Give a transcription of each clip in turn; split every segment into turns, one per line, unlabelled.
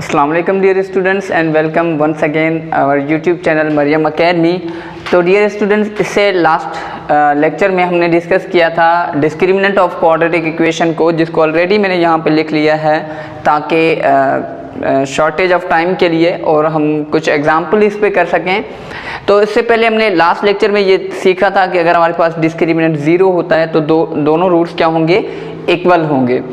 अस्सलाम वालेकुम dear students and welcome once again our YouTube channel Mariam academy. तो dear students, इससे लास्ट लेक्चर में हमने डिस्कस किया था डिस्क्रिमिनेंट ऑफ क्वाड्रेटिक इक्वेशन को, जिसको ऑलरेडी मैंने यहाँ पे लिख लिया है ताकि शॉर्टेज ऑफ टाइम के लिए और हम कुछ एग्जाम्पल इस पे कर सकें। तो इससे पहले हमने लास्ट लेक्चर में ये सीखा था कि अगर हमारे पास डिस्क्रिमिनेंट ज़ीरो होता है तो दोनों रूट्स क्या होंगे, इक्वल होंगे।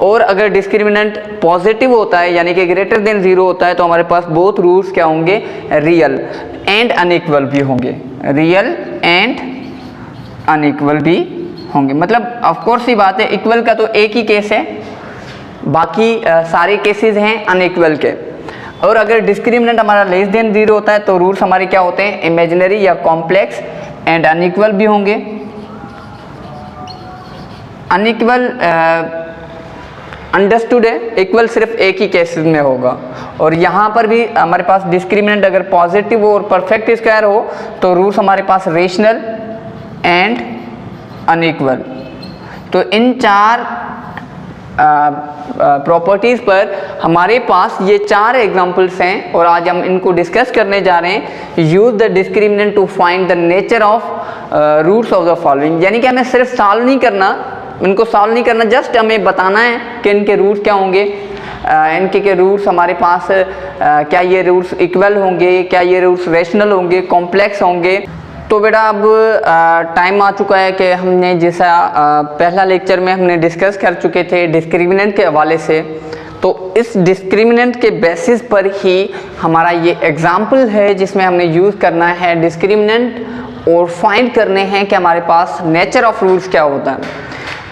और अगर डिस्क्रिमिनेंट पॉजिटिव होता है यानी कि ग्रेटर देन ज़ीरो होता है तो हमारे पास बोथ रूट्स क्या होंगे, रियल एंड अनइक्वल भी होंगे, रियल एंड अनइक्वल भी होंगे। मतलब ऑफ कोर्स ही बात है, इक्वल का तो एक ही केस है, बाकी सारे केसेस हैं अनइक्वल के। और अगर डिस्क्रिमिनेंट हमारा लेस देन ज़ीरो होता है तो रूट्स हमारे क्या होते हैं, इमेजिनरी या कॉम्प्लेक्स एंड अनइक्वल भी होंगे। अनइक्वल अंडरस्टूड है, इक्वल सिर्फ एक ही केसेस में होगा। और यहाँ पर भी हमारे पास डिस्क्रिमिनेंट अगर पॉजिटिव हो और परफेक्ट स्क्वायर हो तो रूट्स हमारे पास रेशनल एंड अनइक्वल। तो इन चार प्रॉपर्टीज़ पर हमारे पास ये चार एग्जांपल्स हैं और आज हम इनको डिस्कस करने जा रहे हैं। Use the discriminant to find the nature of roots of the following, यानी कि हमें सिर्फ सॉल्व नहीं करना, इनको सॉल्व नहीं करना, जस्ट हमें बताना है कि इनके रूट्स क्या होंगे, इनके के रूट्स हमारे पास क्या ये रूट्स इक्वल होंगे, क्या ये रूट्स रेशनल होंगे, कॉम्प्लेक्स होंगे। तो बेटा अब टाइम आ चुका है कि हमने जैसा पहला लेक्चर में हमने डिस्कस कर चुके थे डिस्क्रिमिनेंट के हवाले से, तो इस डिस्क्रिमिनेंट के बेसिस पर ही हमारा ये एग्जाम्पल है जिसमें हमने यूज़ करना है डिस्क्रिमिनेंट और फाइंड करने हैं कि हमारे पास नेचर ऑफ रूट्स क्या होता है।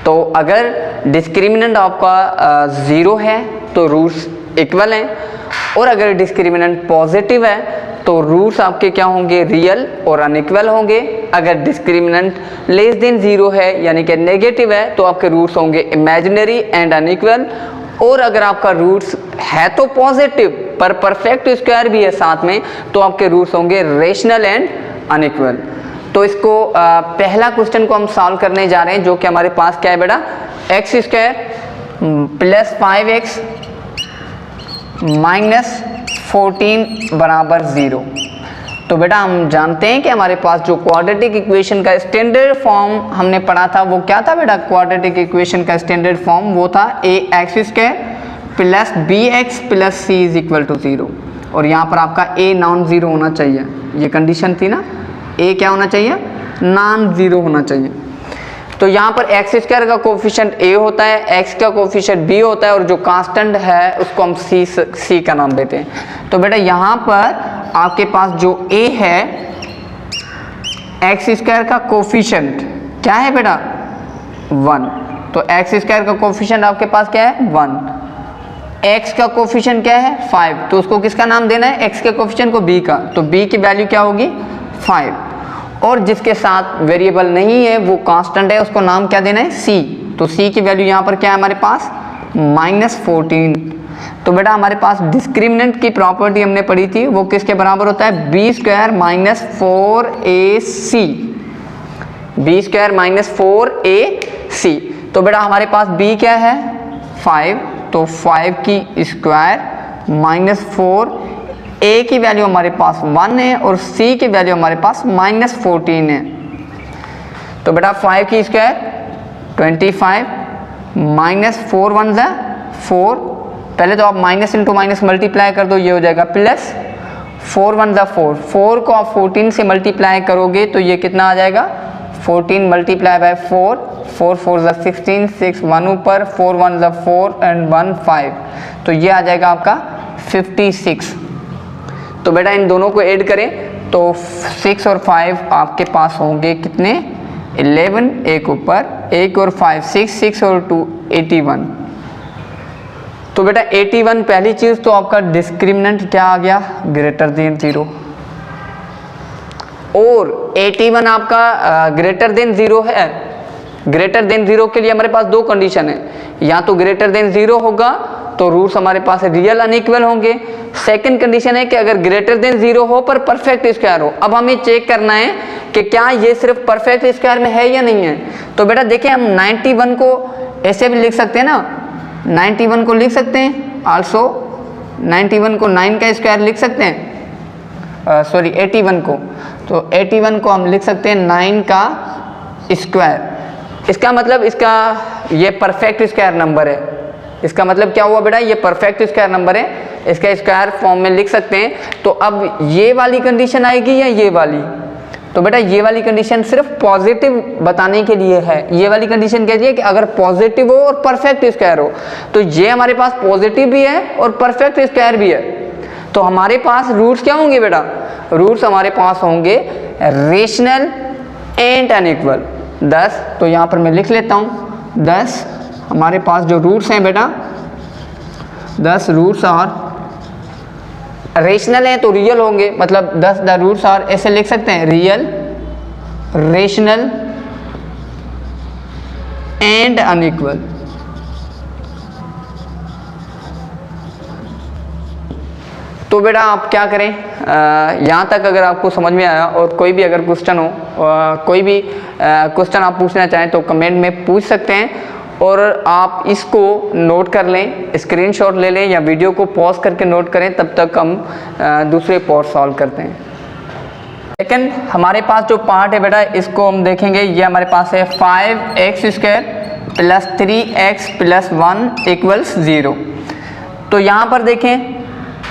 तो अगर डिस्क्रिमिनेंट आपका ज़ीरो है तो रूट्स इक्वल हैं, और अगर डिस्क्रिमिनेंट पॉजिटिव है तो रूट्स आपके क्या होंगे, रियल और अनइक्वल होंगे। अगर डिस्क्रिमिनेंट लेस देन ज़ीरो है यानी कि नेगेटिव है तो आपके रूट्स होंगे इमेजिनरी एंड अनइक्वल। और अगर आपका रूट्स है तो पॉजिटिव पर परफेक्ट स्क्वायर भी है साथ में तो आपके रूट्स होंगे रेशनल एंड अनइक्वल। तो इसको पहला क्वेश्चन को हम सॉल्व करने जा रहे हैं, जो कि हमारे पास क्या है बेटा, x square plus 5x minus 14 बराबर 0। तो बेटा हम जानते हैं कि हमारे पास जो क्वाड्रेटिक इक्वेशन का स्टैंडर्ड फॉर्म हमने पढ़ा था वो क्या था बेटा, क्वाड्रेटिक इक्वेशन का स्टैंडर्ड फॉर्म वो था ax square plus bx plus c is equal to 0। और यहाँ पर आपका a नॉन ज़ीरो होना चाहिए, ये कंडीशन थी ना, a क्या होना चाहिए, नॉन ज़ीरो होना चाहिए। तो यहाँ पर एक्स स्क्वायर का कोफिशिएंट a होता है, x का कोफिशिएंट b होता है, और जो कांस्टेंट है उसको हम c का नाम देते हैं। तो बेटा यहाँ पर आपके पास जो a है, एक्स स्क्वायर का कोफिशिएंट क्या है बेटा, 1। तो एक्स स्क्वायर का कोफिशिएंट आपके पास क्या है, 1। x का कोफिशिएंट क्या है, 5। तो उसको किसका नाम देना है, x के कोफिशिएंट को b का। तो b की वैल्यू क्या होगी, 5। और जिसके साथ वेरिएबल नहीं है वो कांस्टेंट है, उसको नाम क्या देना है, c। तो c की वैल्यू यहाँ पर क्या है हमारे पास, -14। तो बेटा हमारे पास डिस्क्रिमिनेंट की प्रॉपर्टी हमने पढ़ी थी, वो किसके बराबर होता है, b square minus 4ac, b square minus 4ac। तो बेटा हमारे पास b क्या है, 5, तो 5 की स्क्वायर माइनस 4, a की वैल्यू हमारे पास 1 है और c की वैल्यू हमारे पास -14 है। तो बेटा 5 की स्क्वायर 25 माइनस 4 1 ज़ा 4, पहले तो आप माइनस इंटू माइनस मल्टीप्लाई कर दो, ये हो जाएगा प्लस 4 1 ज़ा 4, 4 को आप 14 से मल्टीप्लाई करोगे तो ये कितना आ जाएगा, 14 मल्टीप्लाई बाय 4, 4 4 ज़ा 16, 6 1 ऊपर, 4 1 ज़ा 4 एंड 1 5, तो ये आ जाएगा आपका 56। तो बेटा इन दोनों को ऐड करें तो 6 और 5 आपके पास होंगे कितने, 11, एक ऊपर, 1 और 5 6, 6 और 2 81। तो बेटा 81 पहली चीज़ तो आपका डिस्क्रिमिनेंट क्या आ गया, ग्रेटर देन 0। और 81 आपका ग्रेटर देन 0 है। ग्रेटर देन 0 के लिए हमारे पास दो कंडीशन है, या तो ग्रेटर देन 0 होगा तो रूट्स हमारे पास रियल अनइक्वल होंगे। सेकंड कंडीशन है कि अगर ग्रेटर देन 0 हो पर परफेक्ट स्क्वायर हो। अब हमें चेक करना है कि क्या ये सिर्फ परफेक्ट स्क्वायर में है या नहीं है। तो बेटा देखिए हम 91 को ऐसे भी लिख सकते हैं ना, 91 को लिख सकते हैं आल्सो 91 को 9 का स्क्वायर लिख सकते हैं, सॉरी 81 को, तो 81 को हम लिख सकते हैं 9 का स्क्वायर। इसका मतलब इसका ये परफेक्ट स्क्वायर नंबर है। इसका मतलब क्या हुआ बेटा, ये परफेक्ट स्क्वायर नंबर है, इसका स्क्वायर फॉर्म में लिख सकते हैं। तो अब ये वाली कंडीशन आएगी या ये वाली, तो बेटा ये वाली कंडीशन सिर्फ पॉजिटिव बताने के लिए है। ये वाली कंडीशन कहती है कि अगर पॉजिटिव हो और परफेक्ट स्क्वायर हो, तो ये हमारे पास पॉजिटिव भी है और परफेक्ट स्क्वायर भी है। तो हमारे पास रूट्स क्या होंगे बेटा, रूट्स हमारे पास होंगे रेशनल एंड अनइक्वल 10। तो यहाँ पर मैं लिख लेता हूँ 10 हमारे पास जो रूट्स हैं बेटा, 10 रूट्स और रेशनल हैं तो रियल होंगे, मतलब 10 द रूट्स आर, ऐसे लिख सकते हैं रियल, रेशनल एंड अनइक्वल। तो बेटा आप क्या करें, यहाँ तक अगर आपको समझ में आया और कोई भी अगर क्वेश्चन हो, कोई भी क्वेश्चन आप पूछना चाहें तो कमेंट में पूछ सकते हैं, और आप इसको नोट कर लें, स्क्रीनशॉट ले लें या वीडियो को पॉज करके नोट करें, तब तक हम दूसरे पार्ट सॉल्व करते हैं। सेकंड हमारे पास जो पार्ट है बेटा, इसको हम देखेंगे। ये हमारे पास है 5x² + 3x + 1 = 0। तो यहाँ पर देखें,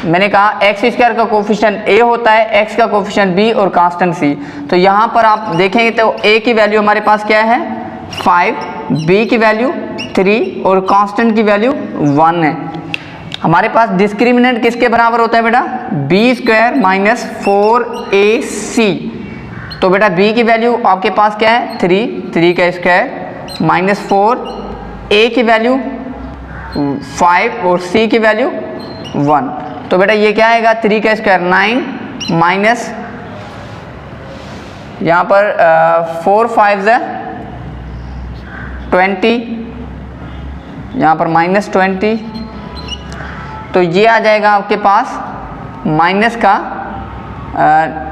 मैंने कहा x² का कोफिशिएंट a होता है, x का कोफिशिएंट b और कांस्टेंट c। तो यहाँ पर आप देखेंगे तो a की वैल्यू हमारे पास क्या है 5, b की वैल्यू 3 और कांस्टेंट की वैल्यू 1 है। हमारे पास डिस्क्रिमिनेंट किसके बराबर होता है बेटा, b² - 4ac। तो बेटा b की वैल्यू आपके पास क्या है 3 का स्क्वायर -4, a की वैल्यू 5 और c की वैल्यू 1। तो बेटा ये क्या आएगा 3 का स्क्वायर 9 माइनस यहाँ पर 4 5 20, यहाँ पर -20। तो ये आ जाएगा आपके पास माइनस का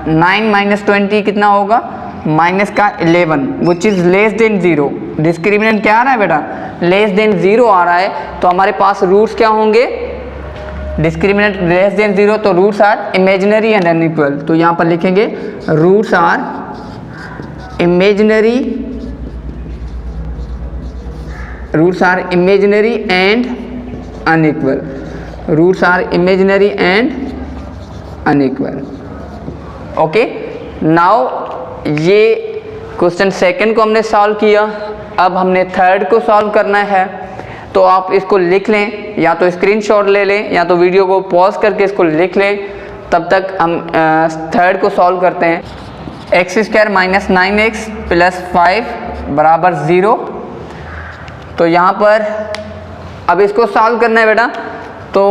9 - 20 कितना होगा माइनस का 11, which is less than 0। Discriminant क्या आ रहा है बेटा, लेस देन 0 आ रहा है। तो हमारे पास रूट्स क्या होंगे, डिस्क्रिमिनेंट लेस देन 0, तो roots are imaginary and unequal. तो यहाँ पर लिखेंगे roots are imaginary, roots are imaginary and unequal, roots are imaginary and unequal. Okay, now ये क्वेश्चन सेकंड को हमने सॉल्व किया, अब हमने थर्ड को सॉल्व करना है। तो आप इसको लिख लें, या तो स्क्रीनशॉट ले लें या तो वीडियो को पॉज करके इसको लिख लें, तब तक हम थर्ड को सॉल्व करते हैं। x² - 9x + 5 = 0। तो यहाँ पर अब इसको सॉल्व करना है बेटा। तो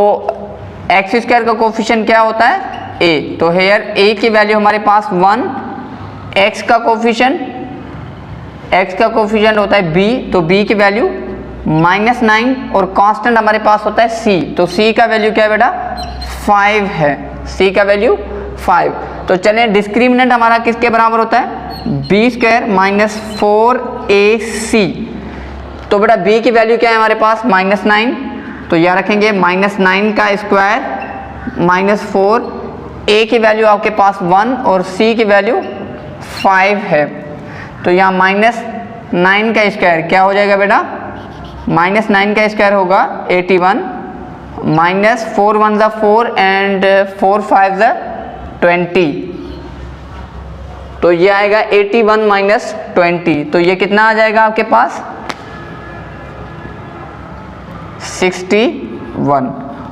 x² का कोफिशिएंट क्या होता है a, तो हेयर a की वैल्यू हमारे पास 1, x का कोफिशिएंट होता है b, तो b की वैल्यू -9 और कांस्टेंट हमारे पास होता है c, तो c का वैल्यू क्या है बेटा 5 है, c का वैल्यू 5। तो चलें डिस्क्रिमिनेंट हमारा किसके बराबर होता है b² - 4ac। तो बेटा b की वैल्यू क्या है हमारे पास -9, तो यह रखेंगे -9 का स्क्वायर -4, a की वैल्यू आपके पास 1 और c की वैल्यू 5 है। तो यहाँ -9 का स्क्वायर क्या हो जाएगा बेटा, -9 का स्क्वायर होगा 81, -4 1 = 4 एंड 4 5 = 20। तो ये आएगा 81 - 20, तो ये कितना आ जाएगा आपके पास 61।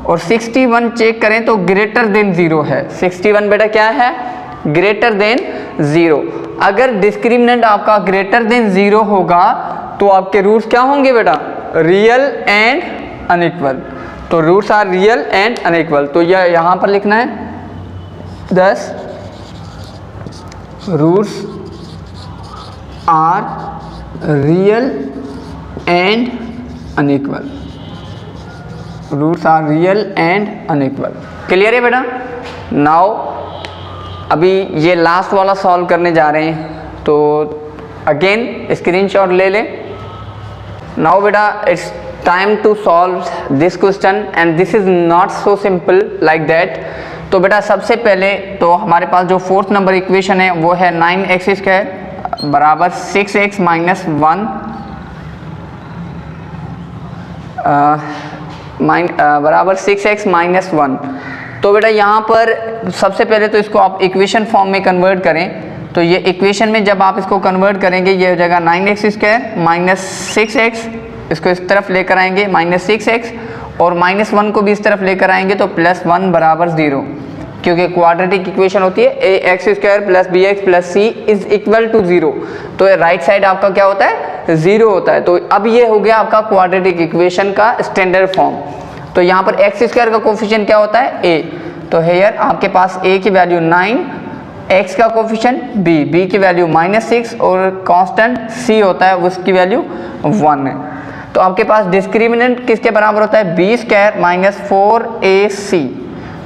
और 61 चेक करें तो ग्रेटर देन 0 है, 61 बेटा क्या है ग्रेटर देन 0। अगर डिस्क्रिमिनेंट आपका ग्रेटर देन 0 होगा तो आपके रूट्स क्या होंगे बेटा रियल एंड अनइक्वल। तो roots are real and unequal. तो यह यहाँ पर लिखना है 10 roots are real and unequal, roots are real and unequal. Clear है बेटा। नाउ अभी ये लास्ट वाला सॉल्व करने जा रहे हैं, तो अगेन स्क्रीनशॉट ले लें। नाउ बेटा it's time to solve this question and this is not so simple like that. तो बेटा सबसे पहले तो हमारे पास जो फोर्थ नंबर इक्वेशन है वो है 9x² बराबर 6x माइनस 1 बराबर 6x माइनस 1। तो बेटा यहाँ पर सबसे पहले तो इसको आप इक्वेशन फॉर्म में कन्वर्ट करें। तो ये इक्वेशन में जब आप इसको कन्वर्ट करेंगे ये हो जाएगा 9x² माइनस 6x, इसको इस तरफ लेकर आएंगे माइनस 6x, और माइनस 1 को भी इस तरफ लेकर आएंगे तो प्लस 1 बराबर 0, क्योंकि क्वाड्रेटिक इक्वेशन होती है ax² plus bx plus c is equal to 0। तो राइट साइड आपका क्या होता है 0 होता है। तो अब ये हो गया आपका क्वाड्रेटिक इक्वेशन का स्टैंडर्ड फॉर्म। तो यहाँ पर x² का कोफिशिएंट क्या होता है a, तो हेयर आपके पास a की वैल्यू 9, x का कोफिशिएंट b की वैल्यू -6 और कांस्टेंट c होता है उसकी वैल्यू 1 है। तो आपके पास डिस्क्रिमिनेंट किसके बराबर होता है b² माइनस 4ac।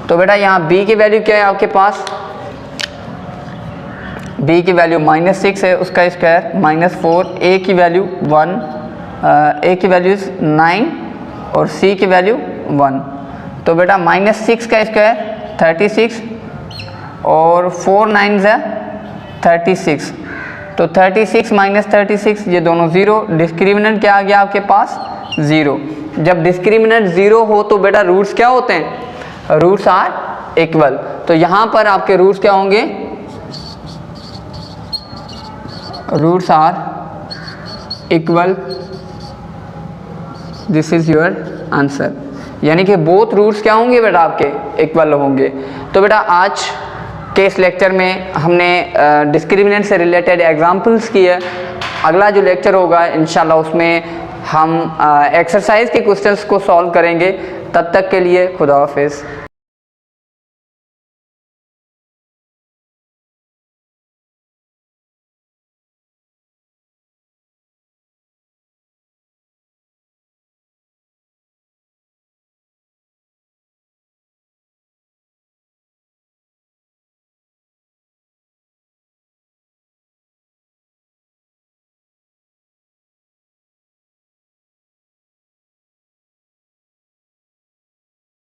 तो बेटा यहाँ b की वैल्यू क्या है आपके पास, b की वैल्यू -6 है उसका स्क्वायर माइनस 4, a की वैल्यू 1, a की वैल्यू 9 और c की वैल्यू 1। तो बेटा -6 का स्क्वायर 36 और 4 9 है 36, तो 36 माइनस 36 ये दोनों 0। डिस्क्रिमिनेंट क्या आ गया आपके पास 0। जब डिस्क्रिमिनेंट 0 हो तो बेटा रूट्स क्या होते हैं, रूट्स आर इक्वल। तो यहाँ पर आपके रूट्स क्या होंगे, roots are equal, this is your answer. यानी कि बोथ रूट्स क्या होंगे बेटा आपके इक्वल होंगे। तो बेटा आज के इस लेक्चर में हमने डिस्क्रिमिनेंट से रिलेटेड एग्जांपल्स किए। अगला जो लेक्चर होगा इंशाल्लाह उसमें हम एक्सरसाइज के क्वेश्चंस को सॉल्व करेंगे। तब तक के लिए खुदा हाफिज़।